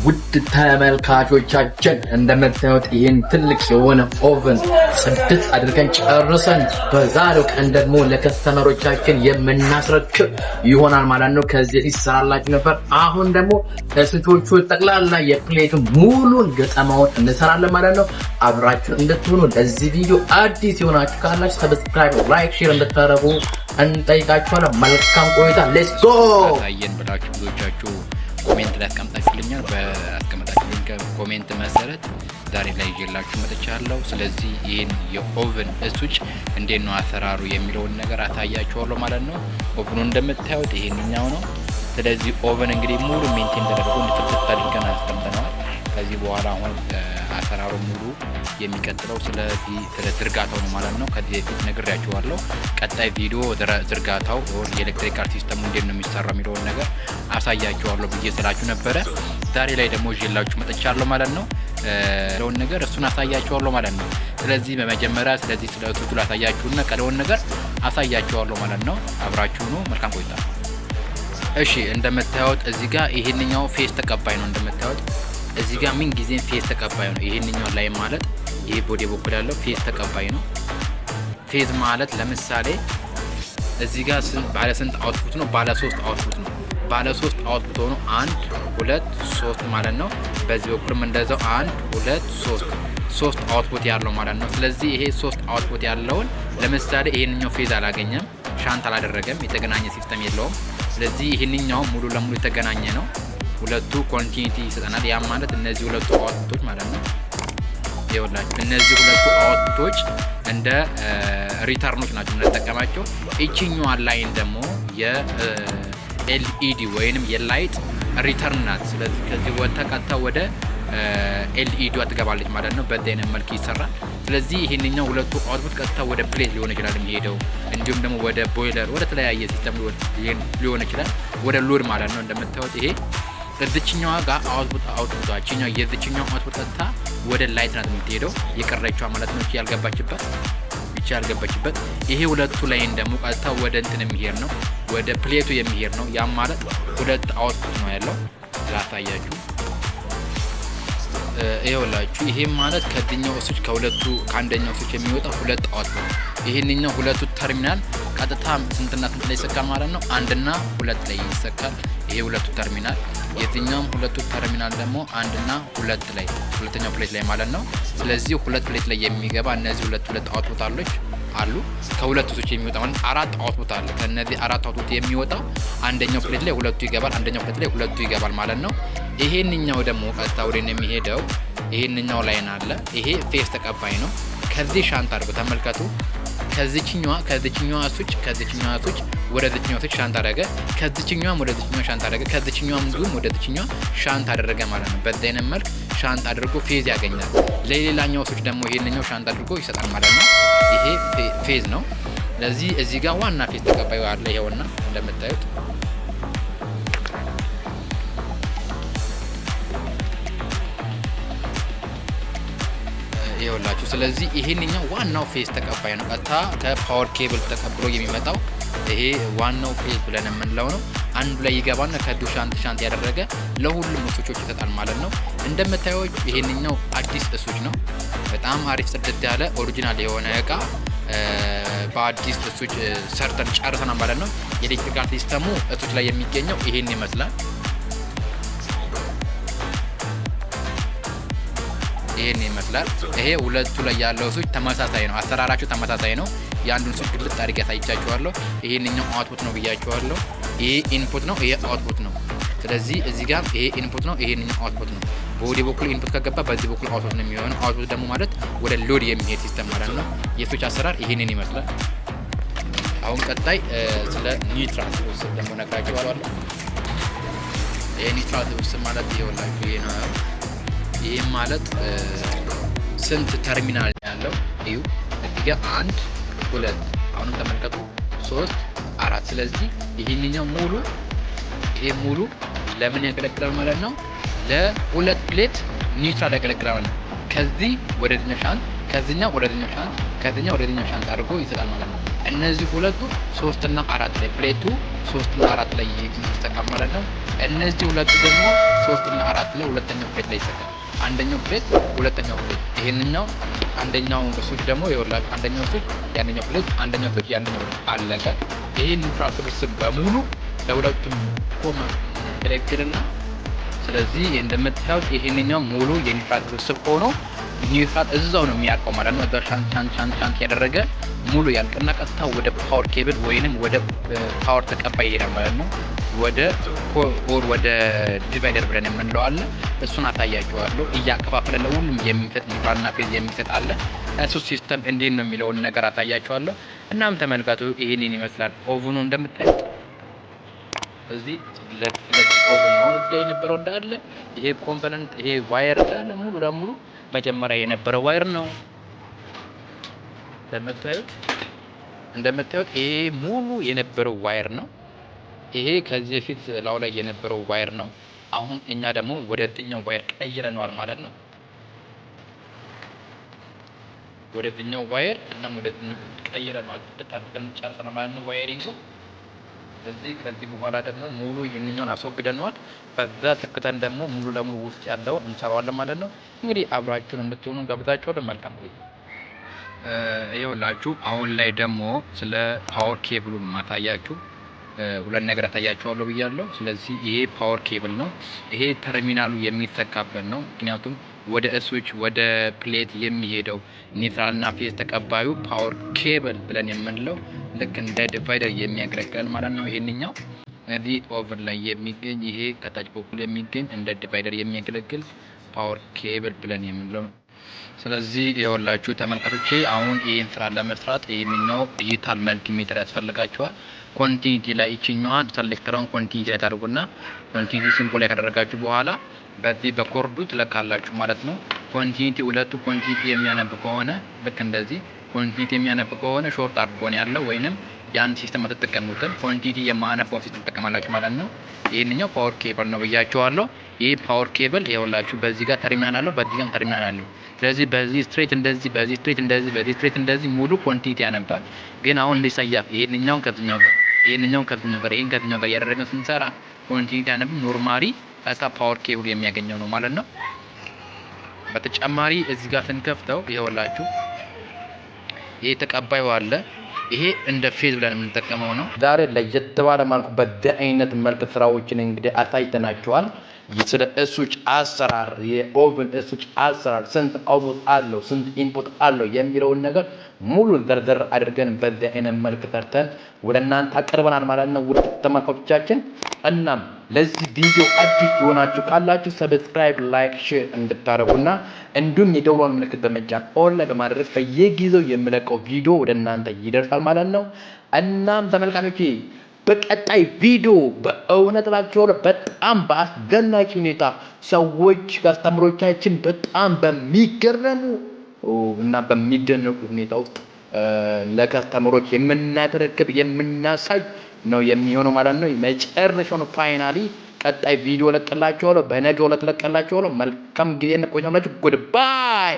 ውድ ተመልካቾቻችን እንደምታዩት ይህን ትልቅ የሆነ ኦቨን ጽድት አድርገን ጨርሰን በዛሬው ቀን ደግሞ ለከስተመሮቻችን የምናስረክብ ይሆናል ማለት ነው። ከዚህ ይሰራላችሁ ነበር። አሁን ደግሞ ለስቶቹ ጠቅላላ የፕሌቱ ሙሉን ገጠማውን እንሰራለን ማለት ነው። አብራችሁ እንድትሆኑ ለዚህ ቪዲዮ አዲስ የሆናችሁ ካላችሁ ሰብስክራይብ፣ ላይክ፣ ሼር እንድታደርጉ እንጠይቃችኋለን። መልካም ቆይታ። ሌትስ ጎ ታየን ብላችሁ ብዙዎቻችሁ ኮሜንት ላይ አስቀምጣችሁልኛል። በአስቀምጣችሁልኝ ኮሜንት መሰረት ዛሬ ላይ ይዤላችሁ መጥቻለሁ። ስለዚህ ይህን የኦቨን ስዊች እንዴት ነው አሰራሩ የሚለውን ነገር አሳያችኋለሁ ማለት ነው። ኦቨኑ እንደምታዩት ይሄንኛው ነው። ስለዚህ ኦቨን እንግዲህ ሙሉ ሜንቴን ተደርጎ እንድትፍት አድርገን አስቀምጠነዋል። ከዚህ በኋላ አሁን አሰራሩ ሙሉ የሚቀጥለው ስለ ዝርጋታው ነው ማለት ነው። ከዚህ በፊት ነግሬያችኋለሁ። ቀጣይ ቪዲዮ ዝርጋታው የኤሌክትሪካል ሲስተሙ እንዴት ነው የሚሰራው የሚለውን ነገር አሳያችኋለሁ ብዬ ስላችሁ ነበረ። ዛሬ ላይ ደግሞ ይዤላችሁ መጥቻለሁ ማለት ነው። ለውን ነገር እሱን አሳያችኋለሁ ማለት ነው። ስለዚህ በመጀመሪያ ስለዚህ ስለ እሱቱ ላሳያችሁና ቀለውን ነገር አሳያችኋለሁ ማለት ነው። አብራችሁ ነው። መልካም ቆይታ። እሺ እንደምታዩት እዚህ ጋር ይሄንኛው ፌስ ተቀባይ ነው። እንደምታዩት እዚህ ጋር ምን ጊዜም ፌስ ተቀባይ ነው። ይሄንኛው ላይ ማለት ይሄ ቦዲ በኩል ያለው ፌስ ተቀባይ ነው። ፌዝ ማለት ለምሳሌ እዚህ ጋር ባለ ስንት አውትፑት ነው? ባለ 3 አውትፑት ነው። ባለ 3 አውትፑት ሆኖ 1 2 3 ማለት ነው። በዚህ በኩልም እንደዛው 1 2 3 አውትፑት ያለው ማለት ነው። ስለዚህ ይሄ 3 አውትፑት ያለውን ለምሳሌ ይሄንኛው ፌዝ አላገኘም፣ ሻንት አላደረገም፣ የተገናኘ ሲስተም የለውም። ስለዚህ ይሄንኛው ሙሉ ለሙሉ የተገናኘ ነው። ሁለቱ ኮንቲኒቲ ይሰጠናል። ያ ማለት እነዚህ ሁለቱ አውትፑቶች ማለት ነው። ይኸውላችሁ እነዚህ ሁለቱ አውትፑቶች እንደ ሪተርኖች ናቸው የምንጠቀማቸው። እቺኛዋ ላይን ደግሞ የኤልኢዲ ወይንም የላይት ሪተርን ናት። ስለዚህ ከዚህ ቀጥታ ወደ ኤልኢዲ ትገባለች ማለት ነው። በዚህ አይነት መልክ ይሰራል። ስለዚህ ይሄንኛው ሁለቱ አውትፑት ቀጥታ ወደ ፕሌት ሊሆን ይችላል የሚሄደው፣ እንዲሁም ደግሞ ወደ ቦይለር ወደ ተለያየ ሲስተም ሊሆን ይችላል፣ ወደ ሎድ ማለት ነው። እንደምታዩት ይሄ እዚችኛዋ ጋር አውትፑታችኛው የዚችኛው አውትፑት ቀጥታ ወደ ላይት ናት የምትሄደው የቀረችዋ ማለት ነው። ያልገባችበት ይሄ ሁለቱ ላይን ደግሞ ቀጥታ ወደ እንትን የሚሄድ ነው፣ ወደ ፕሌቱ የሚሄድ ነው። ያም ማለት ሁለት አውትፑት ነው ያለው። ላሳያችሁ። ይኸውላችሁ ይሄ ማለት ከዚህኛው ስዊች ከአንደኛው ስዊች የሚወጣ ሁለት አውትፑት፣ ይሄንኛው ሁለቱ ተርሚናል ቀጥታ ስንትና ስንት ላይ ይሰካል ማለት ነው? 1 እና 2 ላይ ይሰካል። ይሄ ሁለቱ ተርሚናል፣ የትኛውም ሁለቱ ተርሚናል ደግሞ 1 እና 2 ላይ ሁለተኛው ፕሌት ላይ ማለት ነው። ስለዚህ ሁለት ፕሌት ላይ የሚገባ እነዚህ ሁለት አውትፑት አሉ። ከሁለቱ ስዊች የሚወጣ ማለት 4 አውትፑት አለ። ከነዚህ 4 አውትፑት የሚወጣው አንደኛው ፕሌት ላይ ሁለቱ ይገባል፣ አንደኛው ፕሌት ላይ ሁለቱ ይገባል ማለት ነው። ይሄንኛው ደግሞ ቀጥታ ወደኔ የሚሄደው ይሄንኛው ላይን አለ። ይሄ ፌስ ተቀባይ ነው። ከዚህ ሻንት አድርጎ ተመልከቱ። ከዚህኛዋ ስዊች ወደ ዚህኛው ስዊች ሻንት አደረገ፣ ከዚህኛዋም ወደ ዚህኛው ሻንት አደረገ፣ ከዚህኛዋም እንዲሁም ወደ ዚህኛው ሻንት አደረገ ማለት ነው። በዚህ አይነት መልክ ሻንት አድርጎ ፌዝ ያገኛል። ለሌላኛው ስዊች ደግሞ ይሄንኛው ሻንት አድርጎ ይሰጣል ማለት ነው። ይሄ ፌዝ ነው። ስለዚህ እዚህ ጋር ዋና ፌዝ ተቀባዩ አለ። ይሄውና እንደምታዩት ይኸውላችሁ። ስለዚህ ይሄንኛው ዋናው ፌዝ ተቀባይ ነው። ቀጥታ ከፓወር ኬብል ተቀብሎ የሚመጣው ይሄ ዋናው ፌዝ ብለን የምንለው ነው። አንዱ ላይ ይገባና ከዱ ሻንት ያደረገ ለሁሉም ስዊቾች ይሰጣል ማለት ነው። እንደምታዩት ይሄንኛው አዲስ ስዊች ነው። በጣም አሪፍ ጽድት ያለ ኦሪጂናል የሆነ እቃ በአዲስ ስዊች ሰርተን ጨርሰናል ማለት ነው። የኤሌክትሪካል ሲስተሙ ስዊች ላይ የሚገኘው ይሄን ይመስላል። ይሄ ሁለቱ ላይ ያለው ስዊች ተመሳሳይ ነው። አሰራራቸው ተመሳሳይ ነው። የአንዱን ስዊች ግልጽ አድርጌ ያሳይቻችኋለሁ። ይሄንኛው አውትፑት ነው ብያችኋለሁ። ይሄ ኢንፑት ነው፣ ይሄ አውትፑት ነው። ስለዚህ እዚህ ጋር ይሄ ኢንፑት ነው፣ ይሄንኛው አውትፑት ነው። በወዲ በኩል ኢንፑት ከገባ በዚህ በኩል አውትፑት ነው የሚሆነው። አውትፑት ደግሞ ማለት ወደ ሎድ የሚሄድ ሲስተም ማለት ነው። የስዊች አሰራር ይሄንን ይመስላል። አሁን ቀጣይ ስለ ኒውትራል ስብስብ ደግሞ ነግራችኋለሁ። ይሄ ኒውትራል ስብስብ ማለት ይኸውላችሁ ይሄ ነው። ይሄ ማለት ስንት ተርሚናል ያለው እዩ። እዚህ ጋር 1 2 አሁንም ተመልከቱ 3 4። ስለዚህ ይሄንኛው ይሄ ሙሉ ለምን ያገለግላል ማለት ነው? ለሁለት ፕሌት ኒውትራል ያገለግላል ማለት ነው። ከዚህ ወደዚህኛው ሻንት፣ ከዚህኛው ወደዚህኛው ሻንት፣ ከዚህኛው ወደዚህኛው ሻንት አድርጎ ይሰጣል ማለት ነው። እነዚህ ሁለቱ 3 እና 4 ላይ ፕሌቱ 3 እና 4 ላይ ይሰጣል ማለት ነው። እነዚህ ሁለቱ ደግሞ 3 እና 4 ላይ ሁለተኛው ፕሌት ላይ ይሰካል። አንደኛው ፕሌት ሁለተኛው ፕሌት ይሄንኛው አንደኛው ስዊች ደግሞ ይወላል። አንደኛው ስዊች ያንኛው ፕሌት አንደኛው ስዊች ያንኛው አለቀ። ይሄ ኒውትራል ስብስብ በሙሉ ለሁለቱም ኮማ ኤሌክትሪክና ስለዚህ እንደምታዩት ይሄንኛው ሙሉ የኒውትራል ስብስብ ሆኖ ኒውትራል እዛው ነው የሚያልቀው ማለት ነው። እዛው ሻንት ያደረገ ሙሉ ያልቅና ቀጥታ ወደ ፓወር ኬብል ወይንም ወደ ፓወር ተቀባይ ይሄዳል ማለት ነው። ወደ ዲቫይደር ብለን የምንለው አለ። እሱን አሳያችኋለሁ። እያከፋፈለ ለሁሉም የሚሰጥ ኒውትራልና ፌዝ የሚሰጥ አለ። እሱ ሲስተም እንዴት ነው የሚለውን ነገር አሳያችኋለሁ። እናም ተመልካቱ ይሄንን ይመስላል ኦቭኑ እንደምታዩት እዚህ ኦቭን ነው ላይ የነበረው እንዳለ ይሄ ኮምፖነንት ይሄ ዋየር እንዳለ ሙሉ ለሙሉ መጀመሪያ የነበረው ዋየር ነው። እንደምታዩት ይሄ ሙሉ የነበረው ዋየር ነው። ይሄ ከዚህ በፊት ላው ላይ የነበረው ዋየር ነው። አሁን እኛ ደግሞ ወደዚህኛው ዋየር ቀይረነዋል ማለት ነው። ወደዚህኛው ዋየር እና ወደዚህኛው ቀይረነዋል ተጣጣን ጨርሰናል ማለት ነው ዋየሪንግ። ከዚህ በኋላ ደግሞ ሙሉ ይሄንኛውን አስወግደነዋል። በዛ ተከተን ደግሞ ሙሉ ለሙሉ ውስጥ ያለው እንሰራዋለን ማለት ነው። እንግዲህ አብራችሁን እንድትሆኑ ጋብዛችኋለሁ። መልካም ቆይታ። ይኸውላችሁ አሁን ላይ ደግሞ ስለ ፓወር ኬብሉ ማሳያችሁ ሁለት ነገር አሳያችኋለሁ ብያለሁ። ስለዚህ ይሄ ፓወር ኬብል ነው። ይሄ ተርሚናሉ የሚሰካበት ነው። ምክንያቱም ወደ ስዊች ወደ ፕሌት የሚሄደው ኒውትራልና ፌዝ ተቀባዩ ፓወር ኬብል ብለን የምንለው ልክ እንደ ዲቫይደር የሚያገለግል ማለት ነው። ይሄንኛው እዚህ ኦቨር ላይ የሚገኝ ይሄ ከታች በኩል የሚገኝ እንደ ዲቫይደር የሚያገለግል ፓወር ኬብል ብለን የምንለው። ስለዚህ ይኸውላችሁ ተመልካቾቼ አሁን ይሄን ስራ ለመስራት ይሄንኛው ዲጂታል መልቲሜትር ያስፈልጋችኋል። ኮንቲኒቲ ላይ ይችኛዋን ሰሌክተሯን ኮንቲኒቲ ላይ ታደርጉና ኮንቲኒቲ ሲምቦል ላይ ካደረጋችሁ በኋላ በዚህ በኮርዱ ትለካላችሁ ማለት ነው። ኮንቲኒቲ ሁለቱ ኮንቲኒቲ የሚያነብ ከሆነ ልክ እንደዚህ ኮንቲኒቲ የሚያነብ ከሆነ ሾርት አድርጎ ነው ያለው ወይንም ያን ሲስተም አትጠቀሙትም። ኮንቲኒቲ የማያነበው ሲስተም ትጠቀማላችሁ ማለት ነው። ይሄንኛው ፓወር ኬብል ነው ብያችኋለሁ። ይሄ ፓወር ኬብል ይኸውላችሁ በዚህ ጋር ተርሚናል አለው፣ በዚህ ጋር ተርሚናል አለው። ስለዚህ በዚህ ስትሬት እንደዚህ፣ በዚህ ስትሬት እንደዚህ፣ በዚህ ስትሬት እንደዚህ ሙሉ ኮንቲኒቲ ያነባል። ግን አሁን እንዲሰያፍ ይሄንኛው ከዚህኛው ጋር ይሄንኛው ከዚህኛው ጋር ይሄን ከዚህኛው ጋር ያደረገን ስንሰራ ኮንቲኒቲ ያነብ ኖርማሊ እዛ ፓወር ኬብል የሚያገኘው ነው ማለት ነው። በተጨማሪ እዚህ ጋር ስንከፍተው ይኸውላችሁ ይሄ ተቀባዩ አለ። ይሄ እንደ ፌዝ ብለን የምንጠቀመው ነው። ዛሬ ለየት ባለ መልኩ በዚህ አይነት መልክ ስራዎችን እንግዲህ አሳይተናችኋል። ስለ ስዊች አሰራር የኦቨን ስዊች አሰራር ስንት አውትፑት አለው ስንት ኢንፑት አለው የሚለውን ነገር ሙሉ ዘርዘር አድርገን በዚህ አይነት መልክ ሰርተን ወደ እናንተ አቀርበናል ማለት ነው ውድ ተመልካቾቻችን። እናም ለዚህ ቪዲዮ አዲስ የሆናችሁ ካላችሁ ሰብስክራይብ፣ ላይክ፣ ሼር እንድታደርጉና እንዲሁም የደወል ምልክት በመጫን ኦል ላይ በማድረግ በየጊዜው የምለቀው ቪዲዮ ወደ እናንተ ይደርሳል ማለት ነው። እናም ተመልካቾቼ በቀጣይ ቪዲዮ በእውነት ላችሁ በጣም በአስደናቂ ሁኔታ ሰዎች ከስተመሮቻችን በጣም በሚገርሙ እና በሚደነቁ ሁኔታ ውስጥ ለከስተመሮች የምናደርግ የምናሳይ ነው የሚሆነው ማለት ነው። መጨረሻውን ፋይናሊ ቀጣይ ቪዲዮ ለቀላችኋለሁ። በነገው ዕለት ለቀላችኋለሁ። መልካም ጊዜ እና ቆይታ። ጉድ ባይ